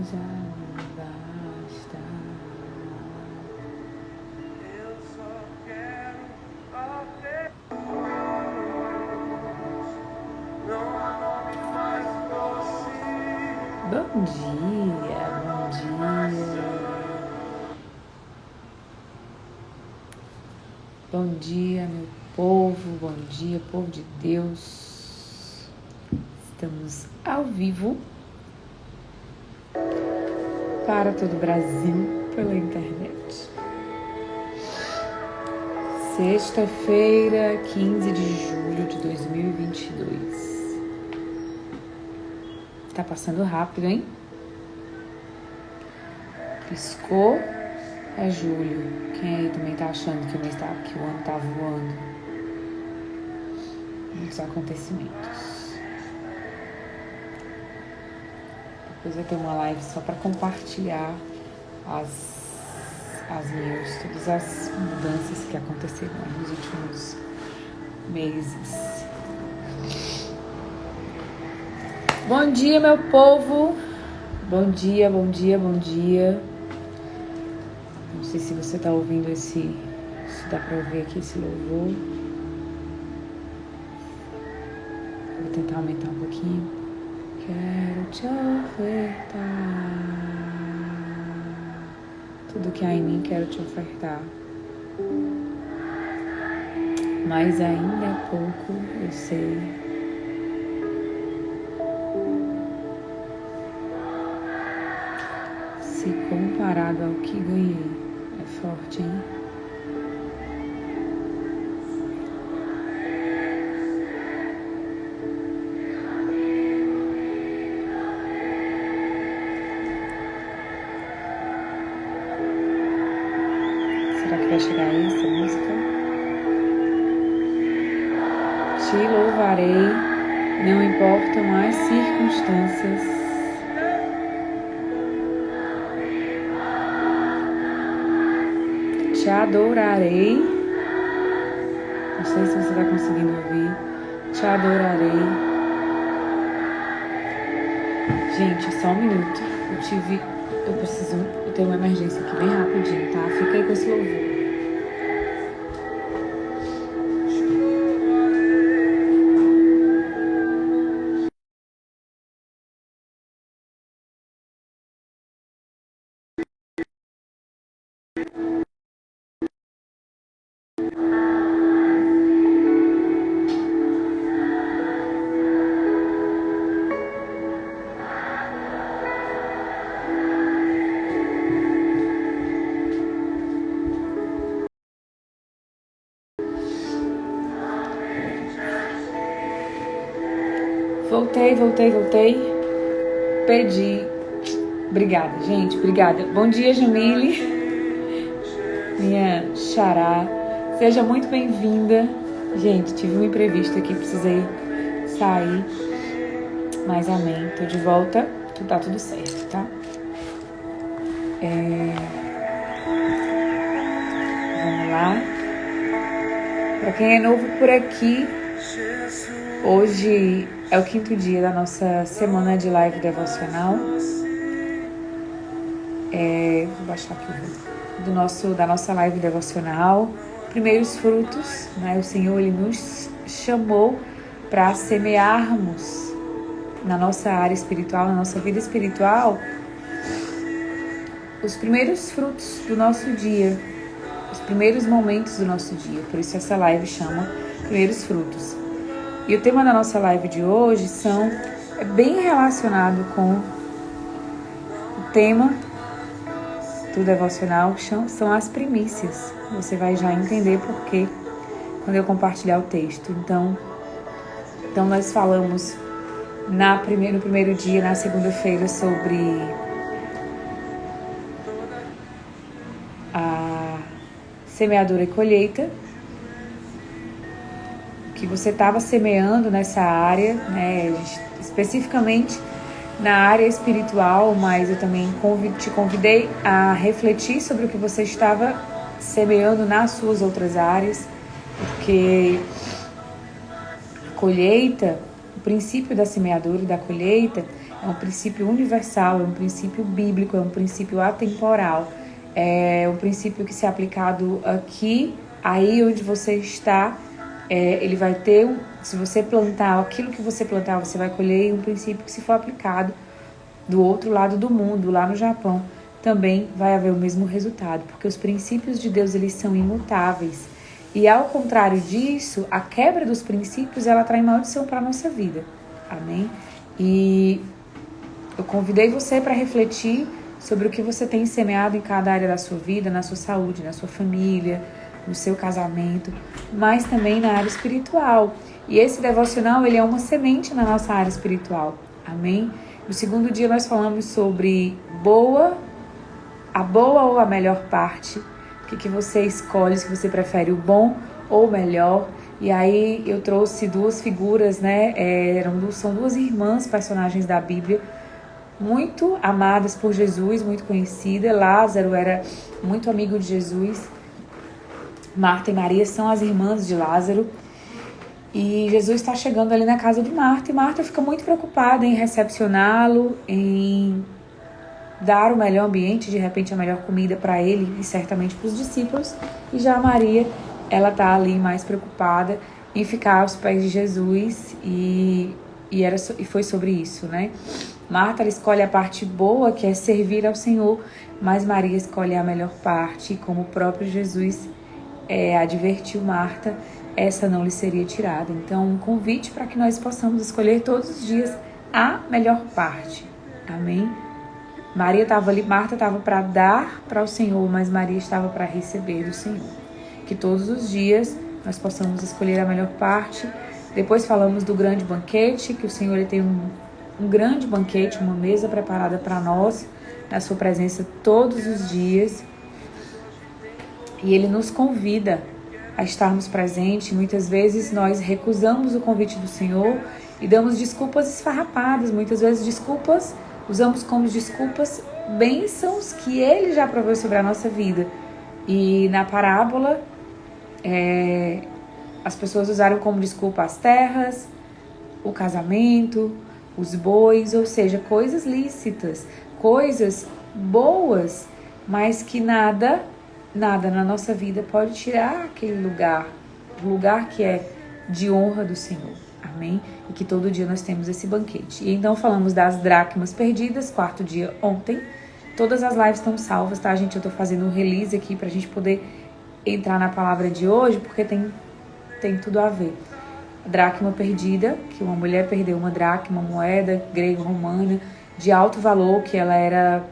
já me basta. Eu só quero até não há nome mais doce. Bom dia, bom dia. Bom dia, meu povo, bom dia, povo de Deus. Estamos ao vivo para todo o Brasil pela internet. Sexta-feira, 15 de julho de 2022. Tá passando rápido, hein? Piscou, é julho. Quem aí também tá achando que o ano tá voando? Muitos acontecimentos. Depois vai ter uma live só para compartilhar todas as mudanças que aconteceram nos últimos meses. Bom dia, meu povo! Bom dia, bom dia, bom dia. Não sei se você tá ouvindo se dá pra ouvir aqui esse louvor. Vou tentar aumentar um pouquinho. Quero te ofertar tudo que há em mim, quero te ofertar. Mas ainda é pouco, eu sei. Se comparado ao que ganhei, é forte, hein? Será que vai chegar aí essa música? Te louvarei, não importam as circunstâncias. Te adorarei. Não sei se você está conseguindo ouvir. Te adorarei. Gente, só um minuto. Eu tenho uma emergência aqui bem rapidinho, tá? Fica aí com esse louvor. Voltei. Pedi. Obrigada, gente. Obrigada. Bom dia, Jamile. Minha xará. Seja muito bem-vinda. Gente, tive um imprevisto aqui. Precisei sair. Mas amém. Tô de volta. Tá tudo certo, tá? Vamos lá. Pra quem é novo por aqui, hoje é o 5º dia da nossa semana de live devocional. Vou baixar aqui da nossa live devocional. Primeiros frutos, né? O Senhor, Ele nos chamou para semearmos na nossa área espiritual, na nossa vida espiritual, os primeiros frutos do nosso dia, os primeiros momentos do nosso dia. Por isso essa live chama Primeiros Frutos. E o tema da nossa live de hoje é bem relacionado com o tema do devocional, são as primícias. Você vai já entender por quê quando eu compartilhar o texto. Então nós falamos no primeiro dia, na segunda-feira, sobre a semeadura e colheita, que você estava semeando nessa área, né, especificamente na área espiritual, mas eu também te convidei a refletir sobre o que você estava semeando nas suas outras áreas, porque a colheita, o princípio da semeadura e da colheita É um princípio universal, é um princípio bíblico, é um princípio atemporal. É um princípio que, se aplicado aqui, aí onde você está, ele vai ter, se você plantar aquilo que você plantar, você vai colher. E um princípio que, se for aplicado do outro lado do mundo, lá no Japão, também vai haver o mesmo resultado, porque os princípios de Deus, eles são imutáveis. E ao contrário disso, a quebra dos princípios, ela traz maldição para a nossa vida. Amém? E eu convidei você para refletir sobre o que você tem semeado em cada área da sua vida, na sua saúde, na sua família, no seu casamento, mas também na área espiritual. E esse devocional, ele é uma semente na nossa área espiritual. Amém? No segundo dia nós falamos sobre a boa ou a melhor parte. O que você escolhe, se você prefere o bom ou o melhor. E aí eu trouxe duas figuras, né? São duas irmãs, personagens da Bíblia, muito amadas por Jesus, muito conhecida. Lázaro era muito amigo de Jesus. Marta e Maria são as irmãs de Lázaro. E Jesus está chegando ali na casa de Marta. E Marta fica muito preocupada em recepcioná-lo, em dar o melhor ambiente, de repente a melhor comida para ele e certamente para os discípulos. E já Maria, ela está ali mais preocupada em ficar aos pés de Jesus. E foi sobre isso, né? Marta, ela escolhe a parte boa, que é servir ao Senhor, mas Maria escolhe a melhor parte. E como o próprio Jesus advertiu Marta, essa não lhe seria tirada. Então, um convite para que nós possamos escolher todos os dias a melhor parte. Amém? Marta estava para dar para o Senhor, mas Maria estava para receber do Senhor. Que todos os dias nós possamos escolher a melhor parte. Depois falamos do grande banquete, que o Senhor, ele tem um grande banquete, uma mesa preparada para nós, na sua presença todos os dias. E ele nos convida a estarmos presentes. Muitas vezes nós recusamos o convite do Senhor e damos desculpas esfarrapadas. Muitas vezes usamos como desculpas bênçãos que ele já proveu sobre a nossa vida. E na parábola, as pessoas usaram como desculpa as terras, o casamento, os bois, ou seja, coisas lícitas, coisas boas, mas que nada na nossa vida pode tirar aquele lugar, o lugar que é de honra do Senhor. Amém? E que todo dia nós temos esse banquete. E então falamos das dracmas perdidas, quarto dia ontem. Todas as lives estão salvas, tá, gente? Eu tô fazendo um release aqui pra gente poder entrar na palavra de hoje, porque tem tudo a ver. A dracma perdida, que uma mulher perdeu uma dracma, uma moeda grego-romana de alto valor, que ela era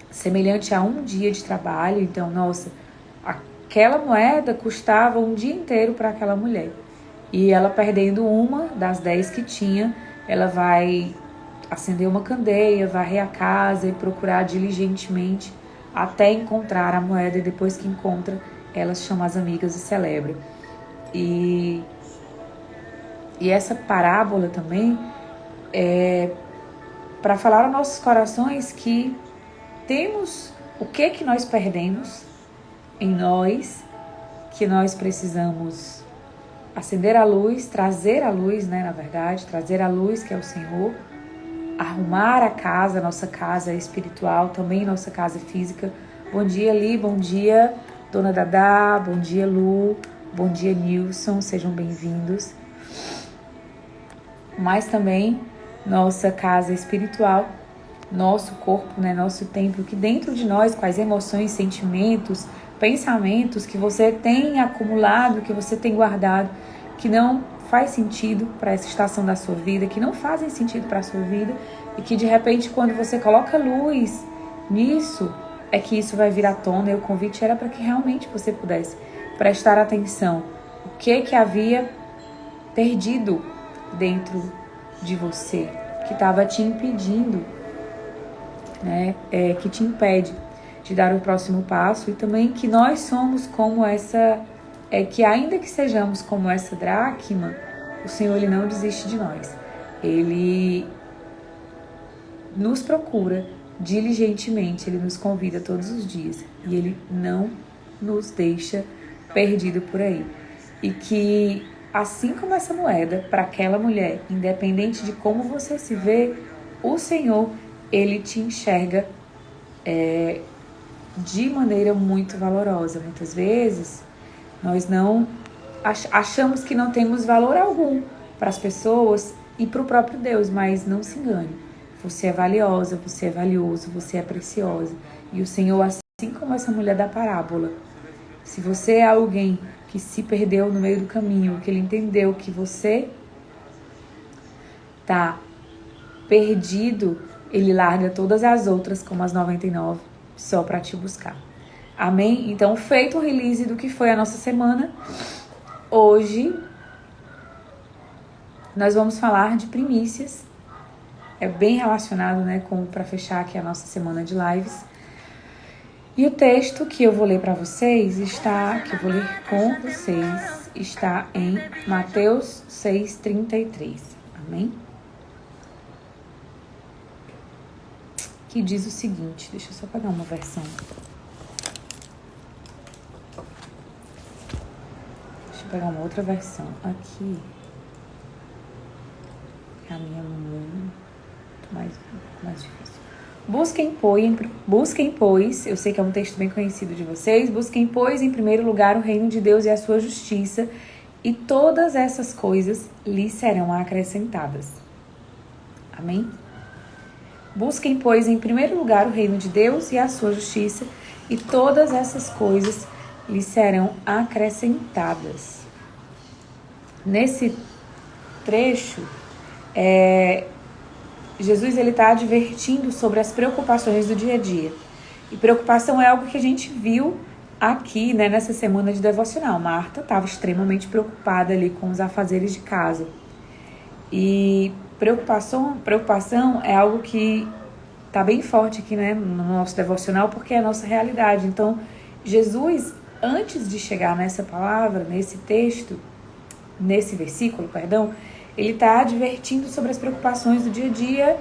semelhante a um dia de trabalho. Então, nossa, aquela moeda custava um dia inteiro para aquela mulher. E ela, perdendo uma das 10 que tinha, ela vai acender uma candeia, varrer a casa e procurar diligentemente até encontrar a moeda. E depois que encontra, ela chama as amigas e celebra. E essa parábola também é para falar aos nossos corações que temos o que nós perdemos em nós, que nós precisamos acender a luz, trazer a luz, né, na verdade, trazer a luz, que é o Senhor, arrumar a casa, nossa casa espiritual, também nossa casa física. Bom dia, Li, bom dia, Dona Dadá, bom dia, Lu, bom dia, Nilson, sejam bem-vindos. Mas também nossa casa espiritual, nosso corpo, né, nosso templo, que dentro de nós, quais emoções, sentimentos, pensamentos que você tem acumulado, que você tem guardado, que não faz sentido para essa estação da sua vida, que não fazem sentido para a sua vida, e que de repente, quando você coloca luz nisso, é que isso vai vir à tona. E o convite era para que realmente você pudesse prestar atenção o que havia perdido dentro de você, que estava te impedindo, né, que te impede de dar o próximo passo. E também que nós somos como essa, que ainda que sejamos como essa dracma, o Senhor, ele não desiste de nós. Ele nos procura diligentemente, ele nos convida todos os dias e ele não nos deixa perdido por aí. E que, assim como essa moeda, para aquela mulher, independente de como você se vê, o Senhor, Ele te enxerga de maneira muito valorosa. Muitas vezes, nós não achamos que não temos valor algum para as pessoas e para o próprio Deus, mas não se engane. Você é valiosa, você é valioso, você é preciosa. E o Senhor, assim como essa mulher da parábola, se você é alguém que se perdeu no meio do caminho, que Ele entendeu que você está perdido, Ele larga todas as outras, como as 99, só para te buscar. Amém? Então, feito o release do que foi a nossa semana, hoje nós vamos falar de primícias. É bem relacionado, né, para fechar aqui a nossa semana de lives. E o texto que eu vou ler para vocês está em Mateus 6:33. Amém? Que diz o seguinte, deixa eu só pegar uma versão. Deixa eu pegar uma outra versão aqui. A minha é muito mais difícil. Busquem, pois, eu sei que é um texto bem conhecido de vocês, busquem, pois, em primeiro lugar o reino de Deus e a sua justiça, e todas essas coisas lhes serão acrescentadas. Amém? Busquem, pois, em primeiro lugar o reino de Deus e a sua justiça, e todas essas coisas lhes serão acrescentadas. Nesse trecho, Jesus está advertindo sobre as preocupações do dia a dia. E preocupação é algo que a gente viu aqui, né, nessa semana de devocional. Marta estava extremamente preocupada ali com os afazeres de casa. E preocupação é algo que está bem forte aqui, né, no nosso devocional, porque é a nossa realidade. Então, Jesus, antes de chegar nessa palavra, nesse versículo, ele está advertindo sobre as preocupações do dia a dia,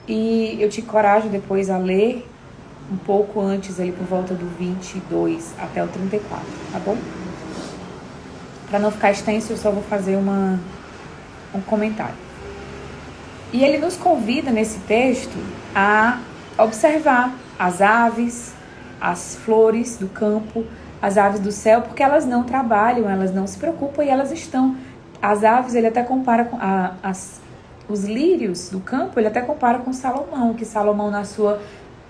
e eu te encorajo depois a ler um pouco antes, ali por volta do 22 até o 34, tá bom? Para não ficar extenso, eu só vou fazer um comentário. E ele nos convida nesse texto a observar as aves, as flores do campo, as aves do céu, porque elas não trabalham, elas não se preocupam e elas estão... As aves, ele até compara com os lírios do campo, ele até compara com Salomão, que Salomão, na sua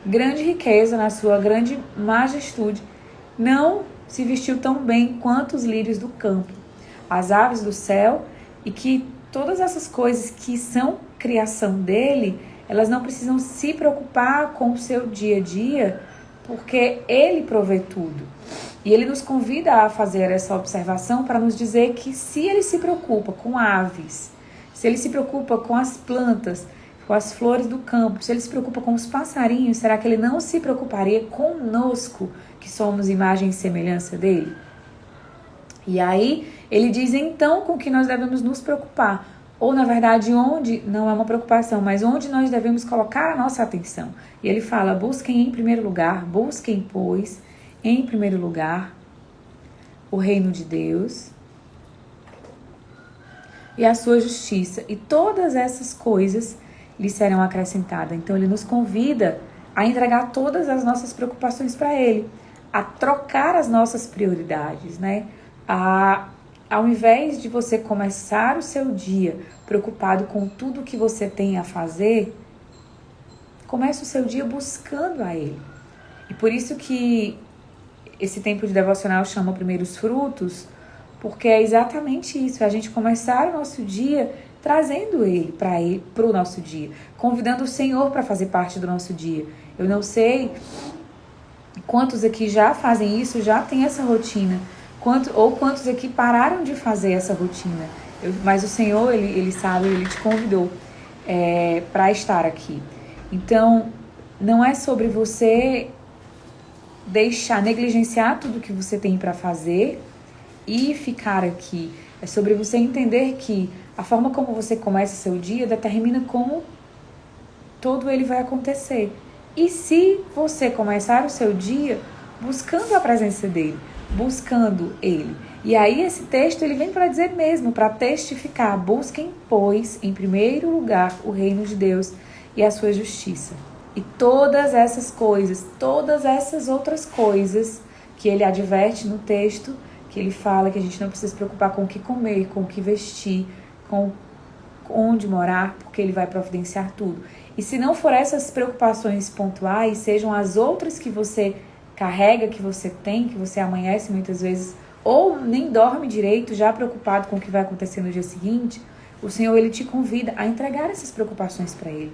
grande riqueza, na sua grande majestude, não se vestiu tão bem quanto os lírios do campo. As aves do céu, e que todas essas coisas que são criação dele, elas não precisam se preocupar com o seu dia a dia, porque ele provê tudo. E ele nos convida a fazer essa observação para nos dizer que se ele se preocupa com aves, se ele se preocupa com as plantas, com as flores do campo, se ele se preocupa com os passarinhos, será que ele não se preocuparia conosco, que somos imagem e semelhança dele? E aí ele diz então com que nós devemos nos preocupar, ou na verdade onde, não é uma preocupação, mas onde nós devemos colocar a nossa atenção. E ele fala, busquem em primeiro lugar, busquem pois, em primeiro lugar, o reino de Deus e a sua justiça, e todas essas coisas lhe serão acrescentadas. Então ele nos convida a entregar todas as nossas preocupações para ele, a trocar as nossas prioridades, né? Ao invés de você começar o seu dia preocupado com tudo que você tem a fazer, comece o seu dia buscando a ele. E por isso que esse tempo de devocional chama primeiros frutos, porque é exatamente isso, é a gente começar o nosso dia trazendo ele para o nosso dia, convidando o Senhor para fazer parte do nosso dia. Eu não sei quantos aqui já fazem isso, já tem essa rotina, quantos aqui pararam de fazer essa rotina. Mas o Senhor, ele sabe, ele te convidou para estar aqui. Então, não é sobre você negligenciar tudo que você tem para fazer e ficar aqui. É sobre você entender que a forma como você começa seu dia determina como todo ele vai acontecer. E se você começar o seu dia buscando a presença dele, buscando ele. E aí esse texto ele vem para dizer mesmo, para testificar, busquem, pois, em primeiro lugar o reino de Deus e a sua justiça. E todas essas coisas, todas essas outras coisas que ele adverte no texto, que ele fala que a gente não precisa se preocupar com o que comer, com o que vestir, com onde morar, porque ele vai providenciar tudo. E se não for essas preocupações pontuais, sejam as outras que você carrega, que você tem, que você amanhece muitas vezes, ou nem dorme direito, já preocupado com o que vai acontecer no dia seguinte, o Senhor, ele te convida a entregar essas preocupações para ele.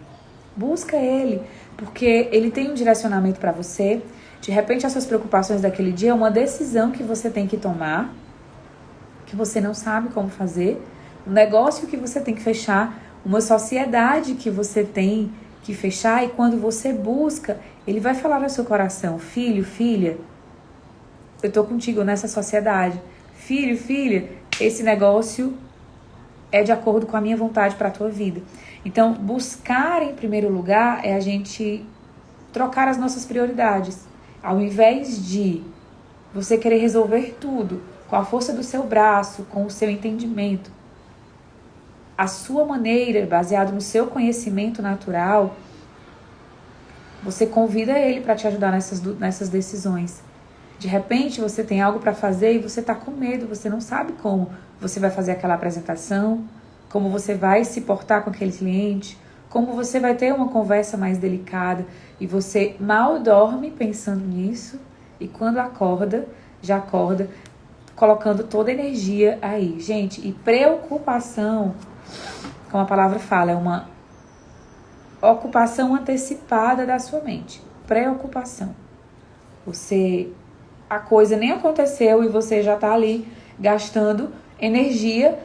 Busca ele, porque ele tem um direcionamento para você. De repente, as suas preocupações daquele dia é uma decisão que você tem que tomar, que você não sabe como fazer, um negócio que você tem que fechar, uma sociedade que você tem que fechar, e quando você busca, ele vai falar no seu coração: filho, filha, eu tô contigo nessa sociedade. Filho, filha, esse negócio é de acordo com a minha vontade para a tua vida. Então, buscar em primeiro lugar é a gente trocar as nossas prioridades. Ao invés de você querer resolver tudo com a força do seu braço, com o seu entendimento, a sua maneira, baseado no seu conhecimento natural, você convida ele para te ajudar nessas decisões. De repente, você tem algo para fazer e você está com medo, você não sabe como você vai fazer aquela apresentação, como você vai se portar com aquele cliente, como você vai ter uma conversa mais delicada, e você mal dorme pensando nisso, e quando acorda, já acorda colocando toda a energia aí. Gente, e preocupação, como a palavra fala, é uma ocupação antecipada da sua mente. Preocupação. A coisa nem aconteceu e você já está ali gastando energia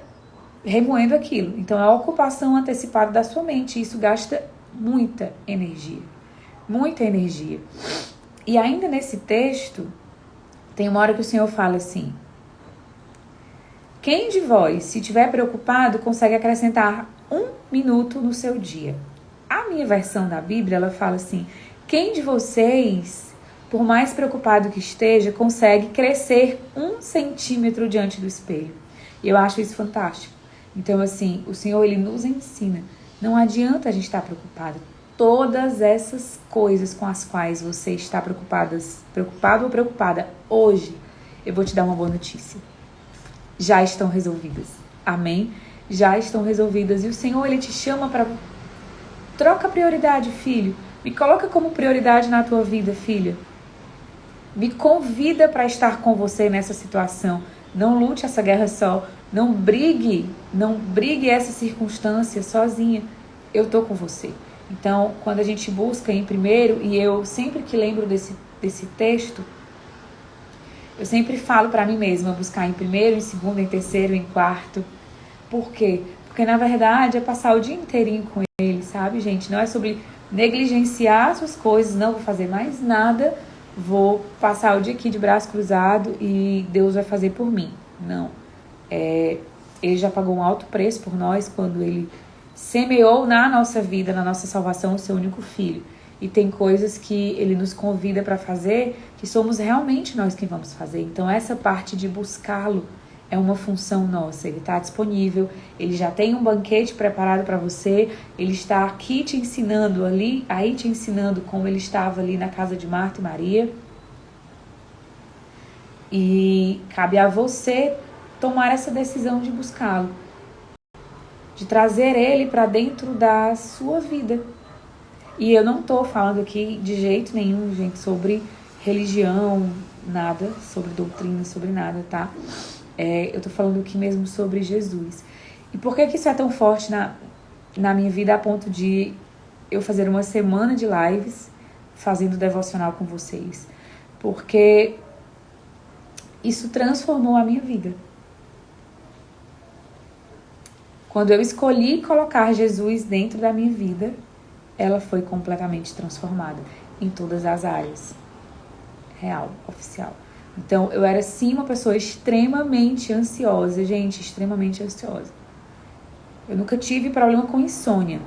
remoendo aquilo. Então, é a ocupação antecipada da sua mente. Isso gasta muita energia. Muita energia. E ainda nesse texto, tem uma hora que o Senhor fala assim: quem de vós, se estiver preocupado, consegue acrescentar 1 minuto no seu dia? A minha versão da Bíblia, ela fala assim: quem de vocês, por mais preocupado que esteja, consegue crescer 1 centímetro diante do espelho? E eu acho isso fantástico. Então, assim, o Senhor, ele nos ensina. Não adianta a gente estar preocupado. Todas essas coisas com as quais você está preocupado ou preocupada hoje, eu vou te dar uma boa notícia. Já estão resolvidas. Amém? Já estão resolvidas. E o Senhor, ele te chama para... Troca a prioridade, filho. Me coloca como prioridade na tua vida, filha. Me convida para estar com você nessa situação. Não lute essa guerra só. Não brigue essa circunstância sozinha. Eu tô com você. Então, quando a gente busca em primeiro, e eu sempre que lembro desse texto, eu sempre falo para mim mesma buscar em primeiro, em segundo, em terceiro, em quarto. Por quê? Porque, na verdade, é passar o dia inteirinho com ele, sabe, gente? Não é sobre negligenciar as suas coisas, não vou fazer mais nada, vou passar o dia aqui de braço cruzado e Deus vai fazer por mim. Não. Ele já pagou um alto preço por nós quando ele semeou na nossa vida, na nossa salvação, o seu único filho. E tem coisas que ele nos convida para fazer que somos realmente nós quem vamos fazer. Então, essa parte de buscá-lo é uma função nossa. Ele está disponível, ele já tem um banquete preparado para você, ele está aqui te ensinando aí te ensinando como ele estava ali na casa de Marta e Maria. E cabe a você tomar essa decisão de buscá-lo, de trazer ele para dentro da sua vida. E eu não estou falando aqui de jeito nenhum, gente, sobre religião, nada, sobre doutrina, sobre nada, tá? Eu tô falando aqui mesmo sobre Jesus. E por que isso é tão forte na minha vida a ponto de eu fazer uma semana de lives fazendo devocional com vocês? Porque isso transformou a minha vida. Quando eu escolhi colocar Jesus dentro da minha vida, ela foi completamente transformada em todas as áreas. Real, oficial. Então, eu era sim uma pessoa extremamente ansiosa, gente, extremamente ansiosa. Eu nunca tive problema com insônia,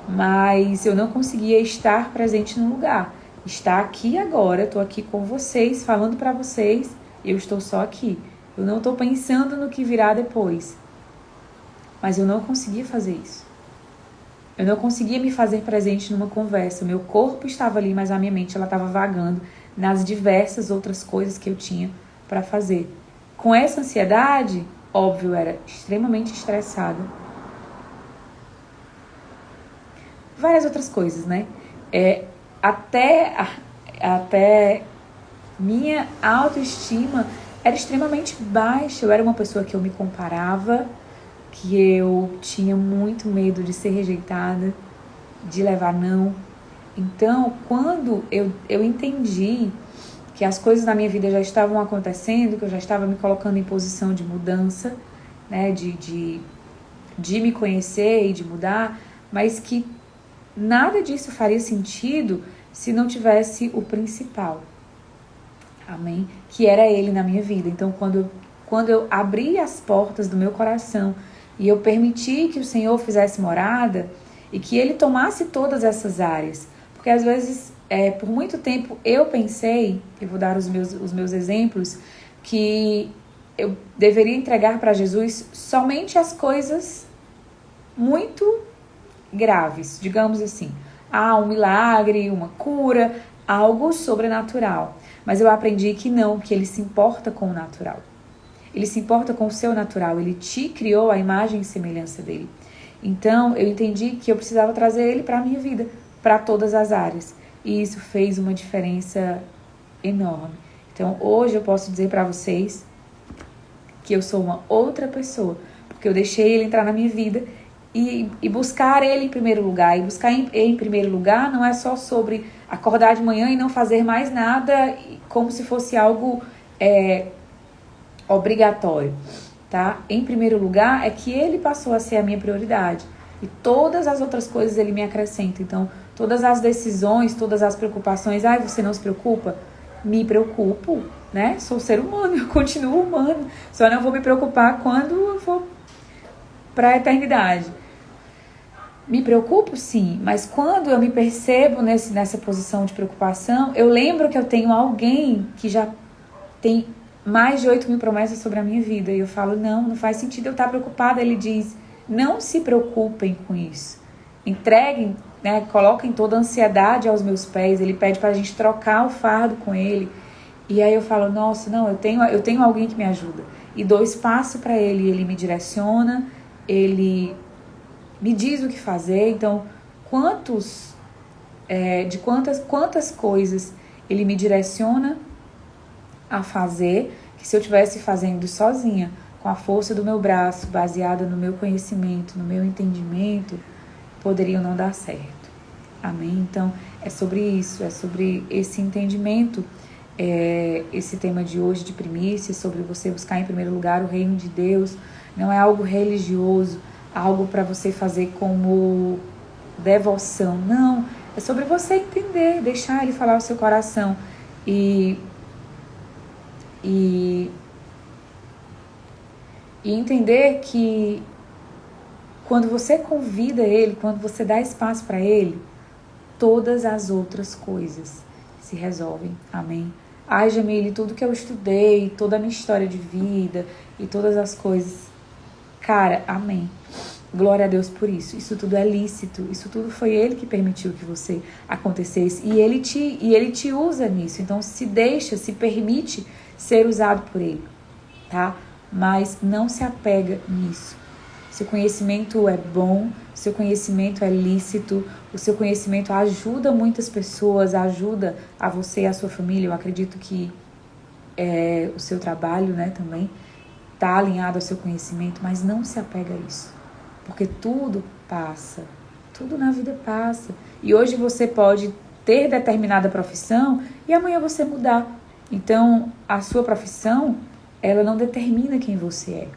mas eu não conseguia estar presente no lugar. Estar aqui agora, estou aqui com vocês, falando para vocês, eu estou só aqui. Eu não estou pensando no que virá depois. Mas eu não conseguia fazer isso. Eu não conseguia me fazer presente numa conversa. O meu corpo estava ali, mas a minha mente ela estava vagando nas diversas outras coisas que eu tinha para fazer. Com essa ansiedade, óbvio, eu era extremamente estressada. Várias outras coisas, né? Até minha autoestima era extremamente baixa. Eu era uma pessoa que eu me comparava, que eu tinha muito medo de ser rejeitada, de levar não. Então, quando eu entendi que as coisas na minha vida já estavam acontecendo, que eu já estava me colocando em posição de mudança, né, de me conhecer e de mudar, mas que nada disso faria sentido se não tivesse o principal, amém? Que era Ele na minha vida. Então, quando eu abri as portas do meu coração e eu permiti que o Senhor fizesse morada e que Ele tomasse todas essas áreas, porque às vezes, por muito tempo, eu pensei, eu vou dar os meus exemplos, que eu deveria entregar para Jesus somente as coisas muito graves, digamos assim. Um milagre, uma cura, algo sobrenatural. Mas eu aprendi que não, que Ele se importa com o natural. Ele se importa com o seu natural. Ele te criou à imagem e semelhança dele. Então, eu entendi que eu precisava trazer Ele para a minha vida, para todas as áreas. E isso fez uma diferença enorme. Então, hoje eu posso dizer para vocês que eu sou uma outra pessoa, porque eu deixei Ele entrar na minha vida e buscar Ele em primeiro lugar. E buscar Ele em primeiro lugar não é só sobre acordar de manhã e não fazer mais nada como se fosse algo obrigatório, tá? Em primeiro lugar é que Ele passou a ser a minha prioridade. E todas as outras coisas Ele me acrescenta. Então, todas as decisões, todas as preocupações, você não se preocupa? Me preocupo, né? Sou ser humano, eu continuo humano. Só não vou me preocupar quando eu for para a eternidade. Me preocupo, sim, mas quando eu me percebo nessa posição de preocupação, eu lembro que eu tenho alguém que já tem mais de 8.000 promessas sobre a minha vida. E eu falo, não faz sentido eu estar preocupada. Ele diz, não se preocupem com isso. Entreguem, né, coloquem toda a ansiedade aos meus pés. Ele pede para a gente trocar o fardo com Ele. E aí eu falo, nossa, não, eu tenho alguém que me ajuda. E dou espaço para Ele, Ele me direciona, Ele me diz o que fazer. Então, quantas coisas Ele me direciona a fazer, que se eu estivesse fazendo sozinha, com a força do meu braço, baseada no meu conhecimento, no meu entendimento, poderiam não dar certo. Amém? Então, é sobre isso, é sobre esse entendimento, esse tema de hoje de primícias, sobre você buscar em primeiro lugar o reino de Deus. Não é algo religioso, algo para você fazer como devoção. Não, é sobre você entender, deixar Ele falar o seu coração e entender que quando você convida Ele, quando você dá espaço para Ele, todas as outras coisas se resolvem. Amém? Ai, Jamile, tudo que eu estudei, toda a minha história de vida e todas as coisas. Cara, amém. Glória a Deus por isso. Isso tudo é lícito. Isso tudo foi Ele que permitiu que você acontecesse. E Ele te usa nisso. Então, se permite ser usado por Ele, tá? Mas não se apega nisso. Seu conhecimento é bom, seu conhecimento é lícito, o seu conhecimento ajuda muitas pessoas, ajuda a você e a sua família. Eu acredito que o seu trabalho, né, também está alinhado ao seu conhecimento, mas não se apega a isso. Porque tudo passa, tudo na vida passa. E hoje você pode ter determinada profissão e amanhã você mudar. Então, a sua profissão, ela não determina quem você é.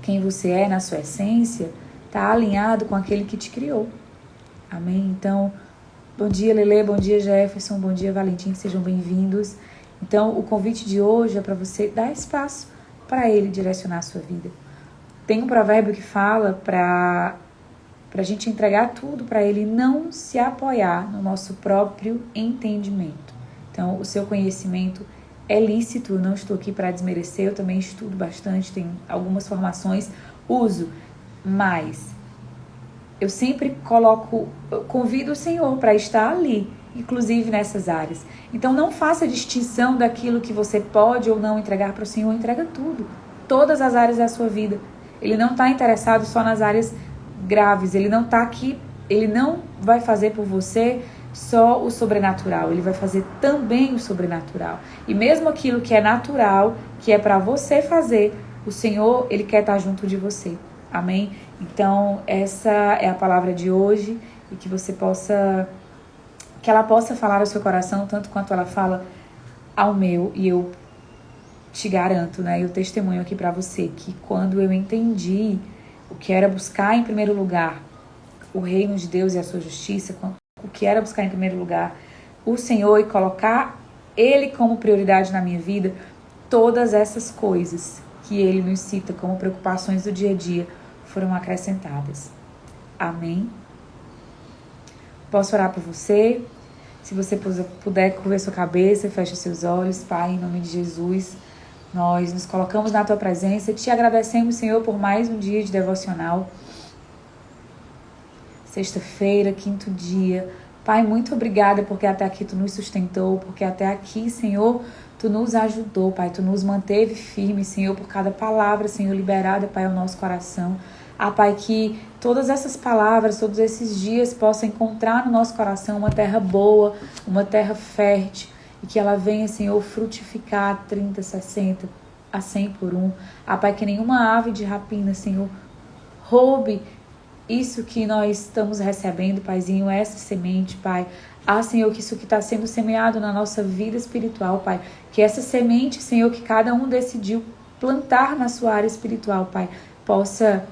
Quem você é na sua essência está alinhado com aquele que te criou. Amém? Então, bom dia, Lele, bom dia, Jefferson, bom dia, Valentim, sejam bem-vindos. Então, o convite de hoje é para você dar espaço para Ele direcionar a sua vida. Tem um provérbio que fala para a gente entregar tudo para Ele e não se apoiar no nosso próprio entendimento. Então, o seu conhecimento é lícito, eu não estou aqui para desmerecer, eu também estudo bastante, tenho algumas formações, uso, mas eu sempre convido o Senhor para estar ali, inclusive nessas áreas. Então não faça distinção daquilo que você pode ou não entregar para o Senhor, entrega tudo, todas as áreas da sua vida. Ele não está interessado só nas áreas graves, ele não está aqui, ele não vai fazer por você só o sobrenatural, ele vai fazer também o sobrenatural. E mesmo aquilo que é natural, que é para você fazer, o Senhor, ele quer estar junto de você. Amém? Então, essa é a palavra de hoje e que ela possa falar ao seu coração tanto quanto ela fala ao meu. E eu te garanto, né? Eu testemunho aqui para você que quando eu entendi o que era buscar em primeiro lugar o reino de Deus e a sua justiça, o que era buscar em primeiro lugar o Senhor e colocar Ele como prioridade na minha vida, todas essas coisas que Ele nos cita como preocupações do dia a dia foram acrescentadas. Amém? Posso orar por você? Se você puder curvar sua cabeça, feche seus olhos. Pai, em nome de Jesus, nós nos colocamos na Tua presença. Te agradecemos, Senhor, por mais um dia de devocional. Sexta-feira, 5º dia. Pai, muito obrigada porque até aqui Tu nos sustentou, porque até aqui, Senhor, Tu nos ajudou, Pai. Tu nos manteve firme, Senhor, por cada palavra, Senhor, liberada, Pai, ao nosso coração. Pai, que todas essas palavras, todos esses dias possam encontrar no nosso coração uma terra boa, uma terra fértil, e que ela venha, Senhor, frutificar 30, 60, a 100 por 1. Pai, que nenhuma ave de rapina, Senhor, roube isso que nós estamos recebendo, Paizinho, essa semente, Pai. Senhor, que isso que está sendo semeado na nossa vida espiritual, Pai, que essa semente, Senhor, que cada um decidiu plantar na sua área espiritual, Pai, possa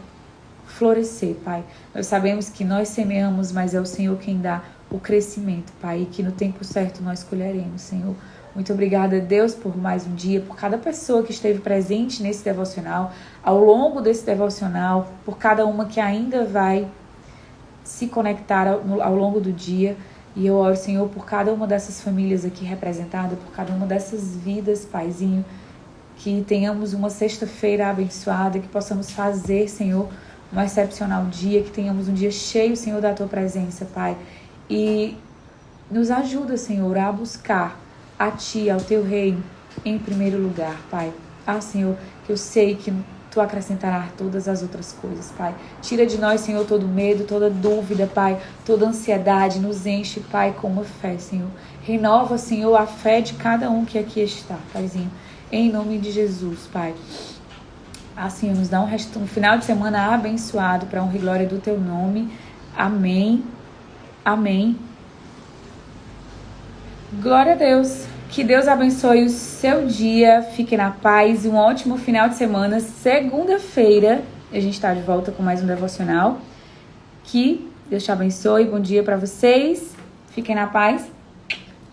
florescer, Pai. Nós sabemos que nós semeamos, mas é o Senhor quem dá o crescimento, Pai, e que no tempo certo nós colheremos, Senhor. Muito obrigada, Deus, por mais um dia, por cada pessoa que esteve presente nesse devocional, ao longo desse devocional, por cada uma que ainda vai se conectar ao longo do dia. E eu oro, Senhor, por cada uma dessas famílias aqui representadas, por cada uma dessas vidas, Paizinho, que tenhamos uma sexta-feira abençoada, que possamos fazer, Senhor, um excepcional dia, que tenhamos um dia cheio, Senhor, da Tua presença, Pai. E nos ajuda, Senhor, a buscar a Ti, ao Teu reino, em primeiro lugar, Pai. Senhor, que eu sei que Tu acrescentarás todas as outras coisas, Pai. Tira de nós, Senhor, todo medo, toda dúvida, Pai, toda ansiedade. Nos enche, Pai, com uma fé, Senhor. Renova, Senhor, a fé de cada um que aqui está, Paizinho. Em nome de Jesus, Pai. Senhor, nos dá um final de semana abençoado para honra e glória do Teu nome. Amém. Amém. Glória a Deus. Que Deus abençoe o seu dia. Fique na paz e um ótimo final de semana. Segunda-feira a gente está de volta com mais um devocional. Que Deus te abençoe. Bom dia para vocês. Fiquem na paz.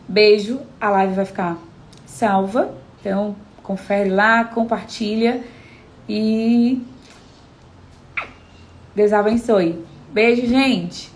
Beijo. A live vai ficar salva. Então, confere lá, compartilha. E Deus abençoe. Beijo, gente.